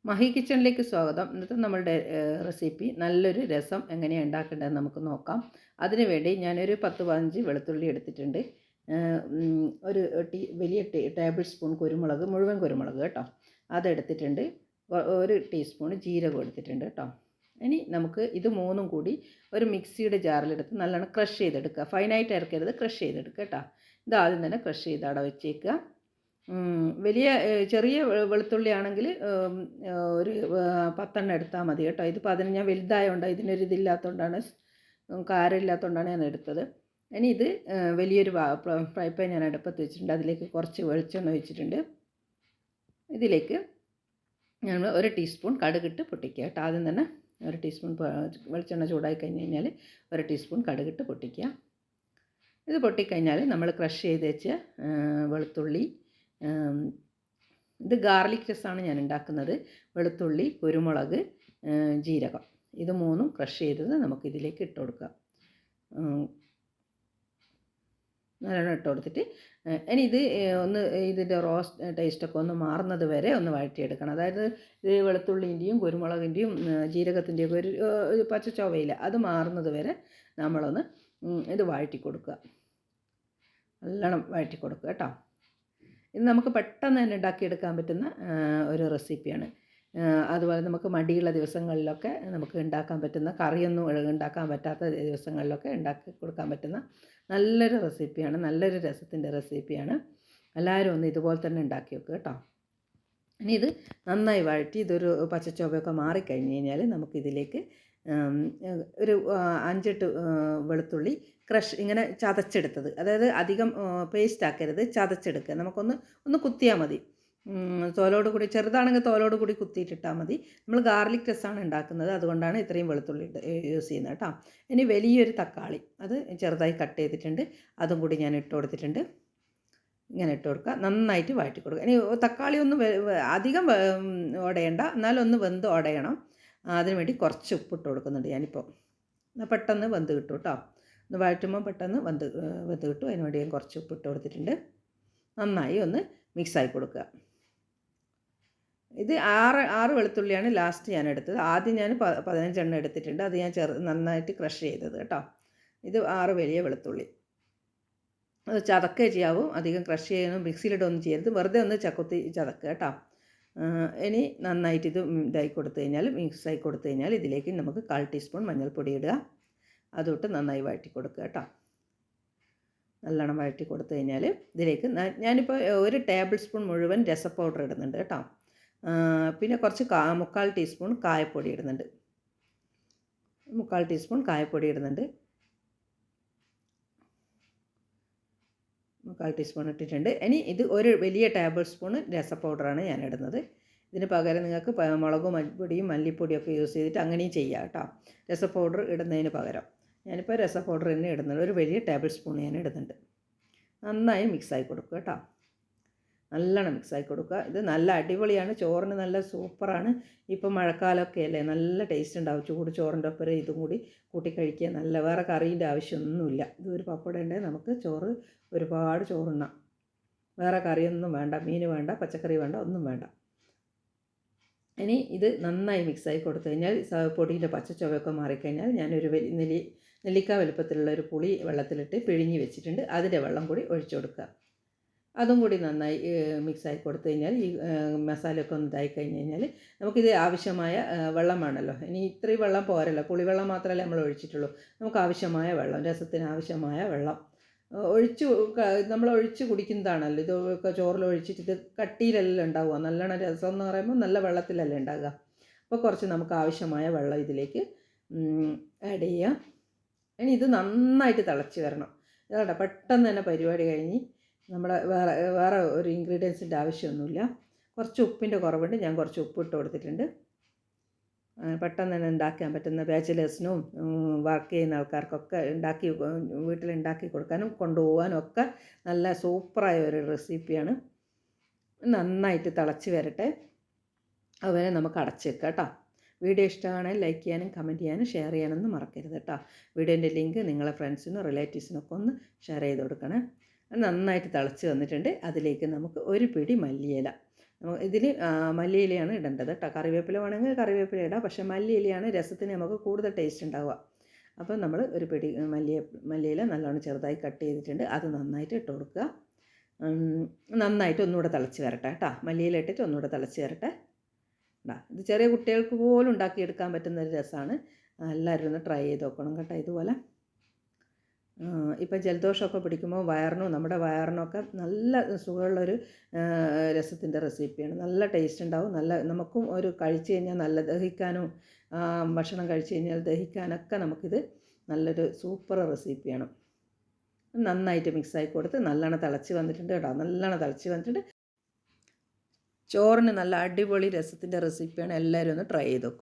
മഹി കിച്ചണിലേക്ക് സ്വാഗതം. ഇന്നത്തെ നമ്മളുടെ റെസിപ്പി നല്ലൊരു രസം എങ്ങനെയാണ് ഉണ്ടാക്കേണ്ടതെന്ന് നമുക്ക് നോക്കാം. അതിന് വേണ്ടി ഞാനൊരു 10-15 വെളുത്തുള്ളി എടുത്തിട്ടുണ്ട്. ഒരു വലിയ ടേബിൾ സ്പൂൺ കുരുമുളക്, മുഴുവൻ കുരുമുളക് കേട്ടോ, അതെടുത്തിട്ടുണ്ട്. ഒരു ടീസ്പൂൺ ജീരകം എടുത്തിട്ടുണ്ട് കേട്ടോ. ഇനി നമുക്ക് ഇത് മൂന്നും കൂടി ഒരു മിക്സിയുടെ ജാറിലെടുത്ത് നല്ലോണം ക്രഷ് ചെയ്തെടുക്കുക. ഫൈനായിട്ട് ഇറക്കരുത്, ക്രഷ് ചെയ്തെടുക്കുക കേട്ടോ. ഇത് ആദ്യം തന്നെ ക്രഷ് ചെയ്ത് അവിടെ വെച്ചേക്കുക. വലിയ ചെറിയ വെളുത്തുള്ളി ആണെങ്കിൽ ഒരു 10 എടുത്താൽ മതി കേട്ടോ. ഇതിപ്പോൾ അതിന് ഞാൻ വലുതായതുകൊണ്ട് ഇതിനൊരു ഇതില്ലാത്തതുകൊണ്ടാണ്, കാരമില്ലാത്തതുകൊണ്ടാണ് ഞാൻ എടുത്തത്. ഇനി ഇത് വലിയൊരു ഫ്രൈ പാൻ ഞാൻ അടുപ്പത്ത് വെച്ചിട്ടുണ്ട്. അതിലേക്ക് കുറച്ച് വെളിച്ചെണ്ണ ഒഴിച്ചിട്ടുണ്ട്. ഇതിലേക്ക് ഞാൻ 1 ടീസ്പൂൺ കടുകിട്ട് പൊട്ടിക്കുക കേട്ടോ. ആദ്യം തന്നെ 1 ടീസ്പൂൺ വെളിച്ചെണ്ണ ചൂടായി കഴിഞ്ഞ് കഴിഞ്ഞാൽ 1 ടീസ്പൂൺ കടുകിട്ട് പൊട്ടിക്കുക. ഇത് പൊട്ടിക്കഴിഞ്ഞാൽ നമ്മൾ ക്രഷ് ചെയ്ത് വെച്ച വെളുത്തുള്ളി, ഇത് ഗാർലിക് രസമാണ് ഞാൻ ഉണ്ടാക്കുന്നത്. വെളുത്തുള്ളി, കുരുമുളക്, ജീരകം, ഇത് മൂന്നും ക്രഷ് ചെയ്തത് നമുക്കിതിലേക്ക് ഇട്ട് കൊടുക്കാം. നല്ലോണം ഇട്ട് കൊടുത്തിട്ട് ഇനി ഇത് ഒന്ന് ഇതിൻ്റെ റോസ്റ്റ് ടേസ്റ്റൊക്കെ ഒന്ന് മാറുന്നത് വരെ ഒന്ന് വഴറ്റിയെടുക്കണം. അതായത് ഇത് വെളുത്തുള്ളിൻ്റെയും കുരുമുളകിൻ്റെയും ജീരകത്തിൻ്റെയും ഒക്കെ ഒരു പച്ച ചൊവയില്ല, അത് മാറുന്നത് വരെ നമ്മളൊന്ന് ഇത് വഴറ്റി കൊടുക്കുക. നല്ലോണം വഴറ്റി കൊടുക്കുക കേട്ടോ. ഇത് നമുക്ക് പെട്ടെന്ന് തന്നെ ഉണ്ടാക്കിയെടുക്കാൻ പറ്റുന്ന ഒരു റെസിപ്പിയാണ്. അതുപോലെ നമുക്ക് മടിയുള്ള ദിവസങ്ങളിലൊക്കെ നമുക്ക് ഉണ്ടാക്കാൻ പറ്റുന്ന, കറിയൊന്നും ഉണ്ടാക്കാൻ പറ്റാത്ത ദിവസങ്ങളിലൊക്കെ ഉണ്ടാക്കി കൊടുക്കാൻ പറ്റുന്ന നല്ലൊരു റെസിപ്പിയാണ്, നല്ലൊരു രസത്തിൻ്റെ റെസിപ്പിയാണ്. എല്ലാവരും ഒന്ന് ഇതുപോലെ തന്നെ ഉണ്ടാക്കി വെക്കുക കേട്ടോ. ഇനി ഇത് നന്നായി വഴറ്റി ഇതൊരു പച്ചച്ചൊവയൊക്കെ മാറിക്കഴിഞ്ഞ് കഴിഞ്ഞാൽ നമുക്കിതിലേക്ക് ഒരു 5-8 വെളുത്തുള്ളി ക്രഷ് ഇങ്ങനെ ചതച്ചെടുത്തത്, അതായത് അധികം പേസ്റ്റ് ആക്കരുത്, ചതച്ചെടുക്കുക. ഒന്ന് കുത്തിയാൽ മതി. തോലോട് കൂടി, ചെറുതാണെങ്കിൽ തോലോട് കൂടി കുത്തിയിട്ടിട്ടാൽ മതി. നമ്മൾ ഗാർലിക് രസമാണ് ഉണ്ടാക്കുന്നത്, അതുകൊണ്ടാണ് ഇത്രയും വെളുത്തുള്ളി യൂസ് ചെയ്യുന്നത് കേട്ടോ. ഇനി വലിയൊരു തക്കാളി, അത് ചെറുതായി കട്ട് ചെയ്തിട്ടുണ്ട്, അതും കൂടി ഞാൻ ഇട്ട് കൊടുത്തിട്ടുണ്ട്. ഇങ്ങനെ ഇട്ട് കൊടുക്കുക, നന്നായിട്ട് വഴറ്റി കൊടുക്കുക. ഇനി തക്കാളി ഒന്ന് അധികം ഉടയണ്ട, എന്നാലും ഒന്ന് വെന്ത് ഉടയണം. അതിന് വേണ്ടി കുറച്ച് ഉപ്പിട്ട് കൊടുക്കുന്നുണ്ട് ഞാനിപ്പോൾ. പെട്ടെന്ന് വെന്ത് കിട്ടും കേട്ടോ. ഒന്ന് വഴറ്റുമ്പോൾ പെട്ടെന്ന് വെന്ത് കിട്ടും. അതിന് വേണ്ടി ഞാൻ കുറച്ച് ഉപ്പിട്ട് കൊടുത്തിട്ടുണ്ട്. നന്നായി ഒന്ന് മിക്സായി കൊടുക്കുക. ഇത് 6 വെളുത്തുള്ളിയാണ് ലാസ്റ്റ് ഞാൻ എടുത്തത്. ആദ്യം ഞാൻ 15 എണ്ണം എടുത്തിട്ടുണ്ട്, അത് ഞാൻ നന്നായിട്ട് ക്രഷ് ചെയ്തത് കേട്ടോ. ഇത് 6 വലിയ വെളുത്തുള്ളി. അത് ചതക്കേ ചെയ്യാവും, അധികം ക്രഷ് ചെയ്യാനും മിക്സിയിലിടൊന്നും ചെയ്യരുത്, വെറുതെ ഒന്ന് ചക്കുത്തി ചതക്കുക കേട്ടോ. ഇനി നന്നായിട്ട് ഇത് ഇതായി കൊടുത്തു കഴിഞ്ഞാൽ, മിക്സായി കൊടുത്തു കഴിഞ്ഞാൽ ഇതിലേക്ക് നമുക്ക് 1/4 ടീസ്പൂൺ മഞ്ഞൾപ്പൊടി ഇടുക. അതിട്ട് നന്നായി വഴറ്റി കൊടുക്കുക കേട്ടോ. നല്ലോണം വഴറ്റി കൊടുത്തു കഴിഞ്ഞാൽ ഇതിലേക്ക് ഞാനിപ്പോൾ 1 ടേബിൾ സ്പൂൺ മുഴുവൻ രസ പൗഡർ ഇടുന്നുണ്ട് കേട്ടോ. പിന്നെ കുറച്ച് 3/4 ടീസ്പൂൺ കായപ്പൊടി ഇടുന്നുണ്ട്. 3/4 ടീസ്പൂൺ കായപ്പൊടി ഇടുന്നുണ്ട്. 3/4 ടീസ്പൂൺ ഇട്ടിട്ടുണ്ട്. ഇനി ഇത് 1 വലിയ ടേബിൾ സ്പൂൺ രസ പൗഡറാണ് ഞാൻ ഇടുന്നത്. ഇതിന് പകരം നിങ്ങൾക്ക് മുളകും പൊടിയും മല്ലിപ്പൊടിയൊക്കെ യൂസ് ചെയ്തിട്ട് അങ്ങനെയും ചെയ്യാം കേട്ടോ. രസ പൗഡർ ഇടുന്നതിന് പകരം ഞാനിപ്പോൾ രസ പൗഡർ തന്നെ ഇടുന്നുണ്ട്. 1 വലിയ ടേബിൾ സ്പൂൺ ഞാൻ ഇടുന്നുണ്ട്. നന്നായി മിക്സായി കൊടുക്കുക കേട്ടോ. നല്ലോണം മിക്സായി കൊടുക്കുക. ഇത് നല്ല അടിപൊളിയാണ്, ചോറിന് നല്ല സൂപ്പറാണ്. ഇപ്പം മഴക്കാലമൊക്കെ അല്ലേ, നല്ല ടേസ്റ്റ് ഉണ്ടാവും. ചൂട് ചോറിൻ്റെ ഒപ്പം ഇതും കൂടി കൂട്ടി കഴിക്കുക. നല്ല വേറെ കറീൻ്റെ ആവശ്യമൊന്നുമില്ല. ഇതൊരു പപ്പടം ഉണ്ടെങ്കിൽ നമുക്ക് ചോറ് ഒരുപാട് ചോറുണ്ണാം. വേറെ കറിയൊന്നും വേണ്ട, മീൻ വേണ്ട, പച്ചക്കറി വേണ്ട, ഒന്നും വേണ്ട. ഇനി ഇത് നന്നായി മിക്സായി കൊടുത്തു കഴിഞ്ഞാൽ പൊടിയുടെ പച്ചച്ചൊവയൊക്കെ മാറിക്കഴിഞ്ഞാൽ ഞാനൊരു നെല്ലിക്ക വലുപ്പത്തിലുള്ള ഒരു പുളി വെള്ളത്തിലിട്ട് പിഴിഞ്ഞ് വെച്ചിട്ടുണ്ട്. അതിൻ്റെ വെള്ളം കൂടി ഒഴിച്ചു കൊടുക്കുക. അതും കൂടി നന്നായി മിക്സായി കൊടുത്തു കഴിഞ്ഞാൽ ഈ മസാലയൊക്കെ ഒന്ന് ഇതായി കഴിഞ്ഞ് കഴിഞ്ഞാൽ നമുക്കിത് ആവശ്യമായ വെള്ളം വേണമല്ലോ. ഇനി ഇത്രയും വെള്ളം പോരല്ലോ, പുളിവെള്ളം മാത്രമല്ലേ നമ്മൾ ഒഴിച്ചിട്ടുള്ളൂ. നമുക്ക് ആവശ്യമായ വെള്ളം, രസത്തിന് ആവശ്യമായ വെള്ളം നമ്മൾ ഒഴിച്ച് കുടിക്കുന്നതാണല്ലോ. ഇതൊക്കെ ചോറിൽ ഒഴിച്ചിട്ട് ഇത് കട്ടിയിലല്ല ഉണ്ടാവുക, നല്ലോണം രസം എന്ന് പറയുമ്പോൾ നല്ല വെള്ളത്തിലല്ലേ ഉണ്ടാകുക. അപ്പോൾ കുറച്ച് നമുക്ക് ആവശ്യമായ വെള്ളം ഇതിലേക്ക് ആഡ് ചെയ്യുക. ഇനി ഇത് നന്നായിട്ട് തിളച്ച് വരണം. ഇതാ പെട്ടെന്ന് തന്നെ പരിപാടി കഴിഞ്ഞ് നമ്മുടെ വേറെ ഒരു ഇൻഗ്രീഡിയൻസിൻ്റെ ആവശ്യമൊന്നുമില്ല. കുറച്ച് ഉപ്പിൻ്റെ കുറവുണ്ട്, ഞാൻ കുറച്ച് ഉപ്പ് ഇട്ട് കൊടുത്തിട്ടുണ്ട്. പെട്ടെന്ന് തന്നെ ഉണ്ടാക്കാൻ പറ്റുന്ന ബാച്ചിലേഴ്സിനും വർക്ക് ചെയ്യുന്ന ആൾക്കാർക്കൊക്കെ വീട്ടിലുണ്ടാക്കി കൊടുക്കാനും കൊണ്ടുപോകാനും ഒക്കെ നല്ല സൂപ്പറായ ഒരു റെസിപ്പിയാണ്. നന്നായിട്ട് തിളച്ച് വരട്ടെ, അതുവരെ നമുക്ക് അടച്ച് വെക്കാം കേട്ടോ. വീഡിയോ ഇഷ്ടമാണെങ്കിൽ ലൈക്ക് ചെയ്യാനും കമൻറ്റ് ചെയ്യാനും ഷെയർ ചെയ്യാനൊന്നും മറക്കരുത് കേട്ടോ. വീഡിയോൻ്റെ ലിങ്ക് നിങ്ങളെ ഫ്രണ്ട്സിനും റിലേറ്റീവ്സിനൊക്കെ ഒന്ന് ഷെയർ ചെയ്ത് കൊടുക്കണേ. നന്നായിട്ട് തിളച്ച് വന്നിട്ടുണ്ട്. അതിലേക്ക് നമുക്ക് 1 പിടി മല്ലിയില, ഇതിന് മല്ലിയിലയാണ് ഇടേണ്ടത് കേട്ടോ. കറിവേപ്പില വേണമെങ്കിൽ കറിവേപ്പില ഇടാം, പക്ഷേ മല്ലിയിലയാണ് രസത്തിന് നമുക്ക് കൂടുതൽ ടേസ്റ്റ് ഉണ്ടാവുക. അപ്പം നമ്മൾ ഒരു പിടി മല്ലിയില നല്ലോണം ചെറുതായി കട്ട് ചെയ്തിട്ടുണ്ട്, അത് നന്നായിട്ട് ഇട്ട് കൊടുക്കുക. നന്നായിട്ട് ഒന്നുകൂടെ തിളച്ച് വരട്ടെ കേട്ടോ. മല്ലിയില ഇട്ടിട്ട് ഒന്നുകൂടെ തിളച്ച് വരട്ടെ. ഇത് ചെറിയ കുട്ടികൾക്ക് പോലും ഉണ്ടാക്കിയെടുക്കാൻ പറ്റുന്നൊരു രസമാണ്. എല്ലാവരും ഒന്ന് ട്രൈ ചെയ്ത് നോക്കണം കേട്ടോ ഇതുപോലെ. ഇപ്പം ജലദോഷമൊക്കെ പിടിക്കുമ്പോൾ നമ്മുടെ വയറിനൊക്കെ നല്ല സുഖമുള്ളൊരു രസത്തിൻ്റെ റെസിപ്പിയാണ്. നല്ല ടേസ്റ്റ് ഉണ്ടാവും. നമുക്കും ഒരു കഴിച്ച് കഴിഞ്ഞാൽ നല്ല ദഹിക്കാനും ഭക്ഷണം കഴിച്ച് കഴിഞ്ഞാൽ ദഹിക്കാനൊക്കെ നമുക്കിത് നല്ലൊരു സൂപ്പർ റെസിപ്പിയാണ്. നന്നായിട്ട് മിക്സായി കൊടുത്ത് നല്ലോണം തിളച്ച് വന്നിട്ടുണ്ട് കേട്ടോ. നല്ലോണം തിളച്ച് വന്നിട്ടുണ്ട്. ചോറിന് നല്ല അടിപൊളി രസത്തിൻ്റെ റെസിപ്പിയാണ്. എല്ലാവരും ഒന്ന് ട്രൈ ചെയ്ത് നോക്കും.